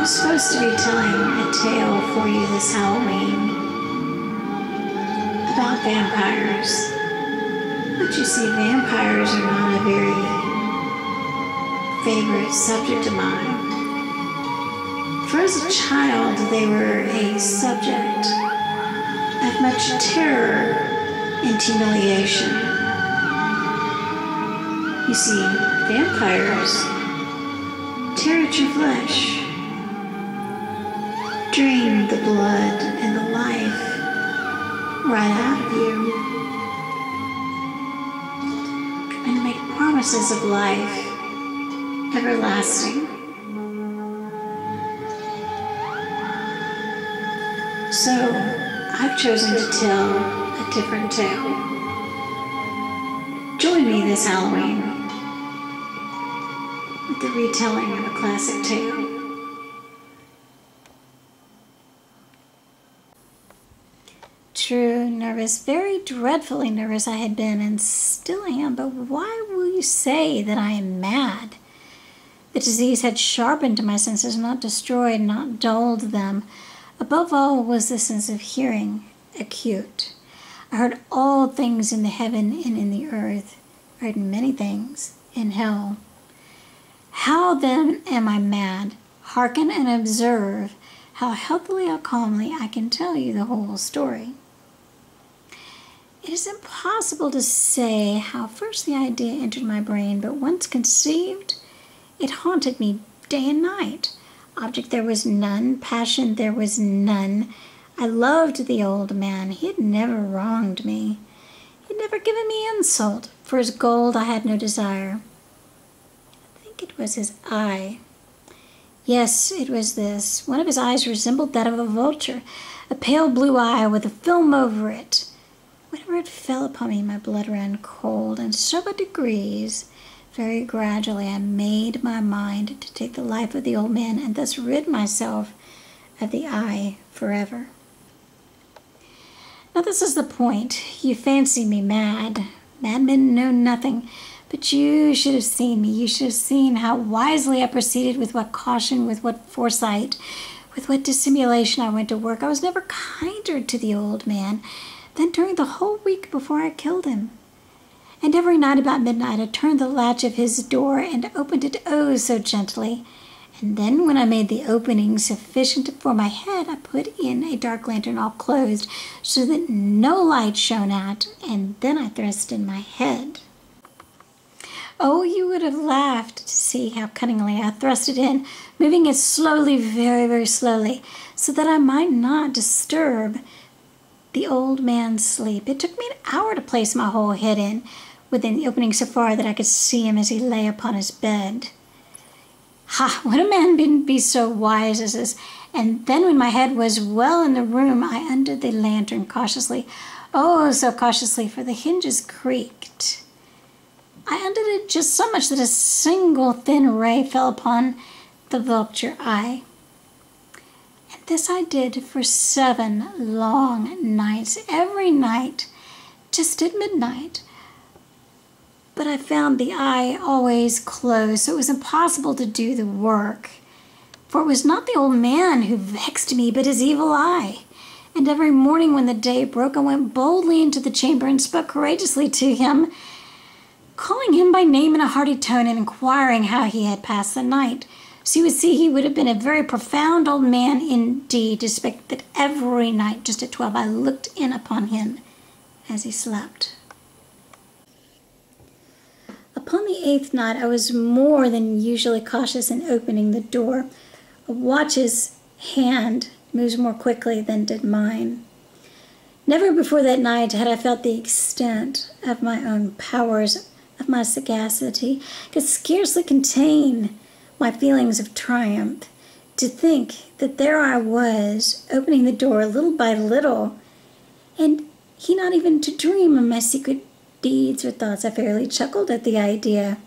I'm supposed to be telling a tale for you this Halloween about vampires. But you see, vampires are not a very favorite subject of mine. For as a child, they were a subject of much terror and humiliation. You see, vampires tear at your flesh, drain the blood and the life right out of you, and make promises of life everlasting. So, I've chosen to tell a different tale. Join me this Halloween with the retelling of a classic tale. True, nervous, very dreadfully nervous I had been, and still am, but why will you say that I am mad? The disease had sharpened my senses, not destroyed, not dulled them. Above all was the sense of hearing, acute. I heard all things in the heaven and in the earth. I heard many things in hell. How then am I mad? Hearken and observe how healthily or calmly I can tell you the whole story. It is impossible to say how first the idea entered my brain, but once conceived, it haunted me day and night. Object there was none, passion there was none. I loved the old man. He had never wronged me. He had never given me insult. For his gold I had no desire. I think it was his eye. Yes, it was this. One of his eyes resembled that of a vulture, a pale blue eye with a film over it. Whenever it fell upon me, my blood ran cold, and so by degrees, very gradually, I made my mind to take the life of the old man and thus rid myself of the eye forever. Now this is the point. You fancy me mad. Madmen know nothing, but you should have seen me. You should have seen how wisely I proceeded, with what caution, with what foresight, with what dissimulation I went to work. I was never kinder to the old man than during the whole week before I killed him. And every night about midnight I turned the latch of his door and opened it oh so gently. And then when I made the opening sufficient for my head, I put in a dark lantern all closed so that no light shone out, and then I thrust in my head. Oh, you would have laughed to see how cunningly I thrust it in, moving it slowly, very, very slowly, so that I might not disturb the old man's sleep. It took me an hour to place my whole head in, within the opening so far that I could see him as he lay upon his bed. Ha! Would a man be so wise as this? And then when my head was well in the room, I undid the lantern cautiously, oh, so cautiously, for the hinges creaked. I undid it just so much that a single thin ray fell upon the vulture eye. And this I did for 7 long nights, every night, just at midnight. But I found the eye always closed, so it was impossible to do the work. For it was not the old man who vexed me, but his evil eye. And every morning when the day broke, I went boldly into the chamber and spoke courageously to him, calling him by name in a hearty tone and inquiring how he had passed the night. So you would see he would have been a very profound old man indeed to suspect that every night, just at 12, I looked in upon him as he slept. Upon the 8th night, I was more than usually cautious in opening the door. A watch's hand moves more quickly than did mine. Never before that night had I felt the extent of my own powers, of my sagacity. I could scarcely contain my feelings of triumph. To think that there I was, opening the door little by little, and he not even to dream of my secret deeds or thoughts. I fairly chuckled at the idea.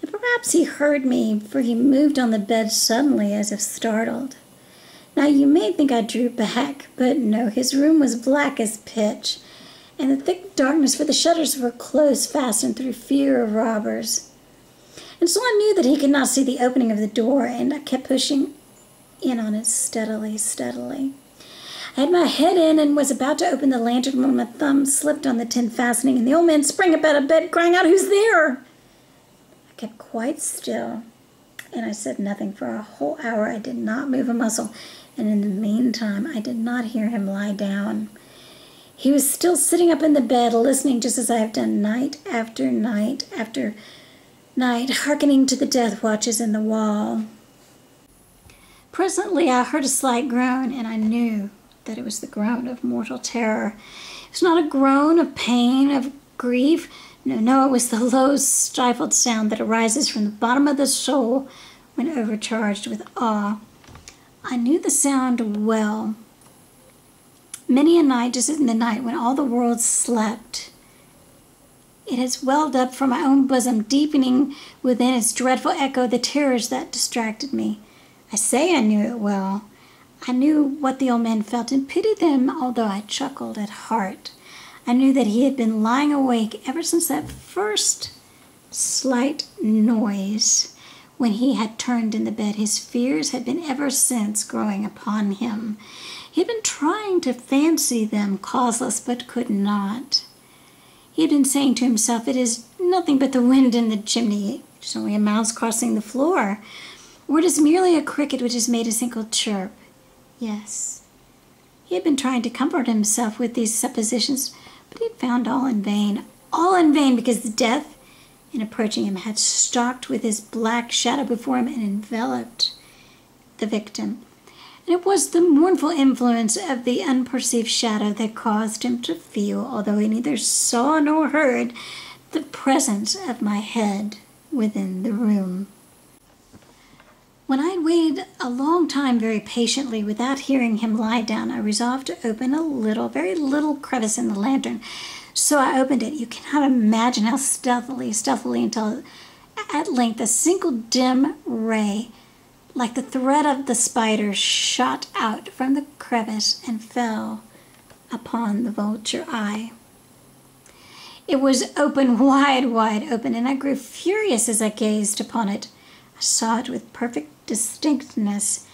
And perhaps he heard me, for he moved on the bed suddenly as if startled. Now you may think I drew back, but no, his room was black as pitch, and the thick darkness, for the shutters were close fastened through fear of robbers. And so I knew that he could not see the opening of the door, and I kept pushing in on it steadily, steadily. I had my head in and was about to open the lantern when my thumb slipped on the tin fastening, and the old man sprang up out of bed, crying out, "Who's there?" I kept quite still, and I said nothing for a whole hour. I did not move a muscle, and in the meantime, I did not hear him lie down. He was still sitting up in the bed, listening just as I have done night after night after night, hearkening to the death watches in the wall. Presently, I heard a slight groan, and I knew that it was the groan of mortal terror. It was not a groan of pain, of grief. No, it was the low, stifled sound that arises from the bottom of the soul when overcharged with awe. I knew the sound well. Many a night, just in the night when all the world slept, it has welled up from my own bosom, deepening within its dreadful echo the terrors that distracted me. I say I knew it well. I knew what the old man felt and pitied him, although I chuckled at heart. I knew that he had been lying awake ever since that first slight noise when he had turned in the bed. His fears had been ever since growing upon him. He had been trying to fancy them causeless, but could not. He had been saying to himself, "It is nothing but the wind in the chimney. It is only a mouse crossing the floor. Or it is merely a cricket which has made a single chirp." Yes, he had been trying to comfort himself with these suppositions, but he had found all in vain, because death, in approaching him, had stalked with his black shadow before him and enveloped the victim. And it was the mournful influence of the unperceived shadow that caused him to feel, although he neither saw nor heard, the presence of my head within the room. When I had waited a long time very patiently without hearing him lie down, I resolved to open a little, very little crevice in the lantern. So I opened it. You cannot imagine how stealthily, until at length a single dim ray, like the thread of the spider, shot out from the crevice and fell upon the vulture eye. It was open, wide open, and I grew furious as I gazed upon it. I saw it with perfect distinctness,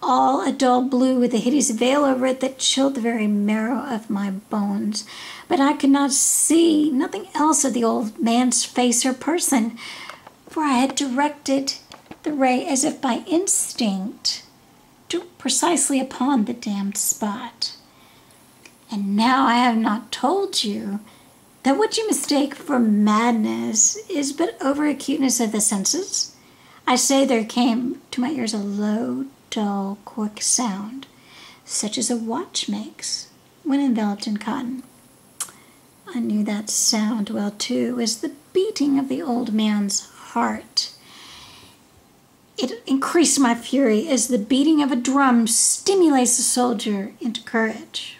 all a dull blue with a hideous veil over it that chilled the very marrow of my bones. But I could not see nothing else of the old man's face or person, for I had directed the ray as if by instinct to precisely upon the damned spot. And now I have not told you that what you mistake for madness is but over-acuteness of the senses. I say there came to my ears a low, dull, quick sound, such as a watch makes when enveloped in cotton. I knew that sound well, too. It was the beating of the old man's heart. It increased my fury as the beating of a drum stimulates a soldier into courage.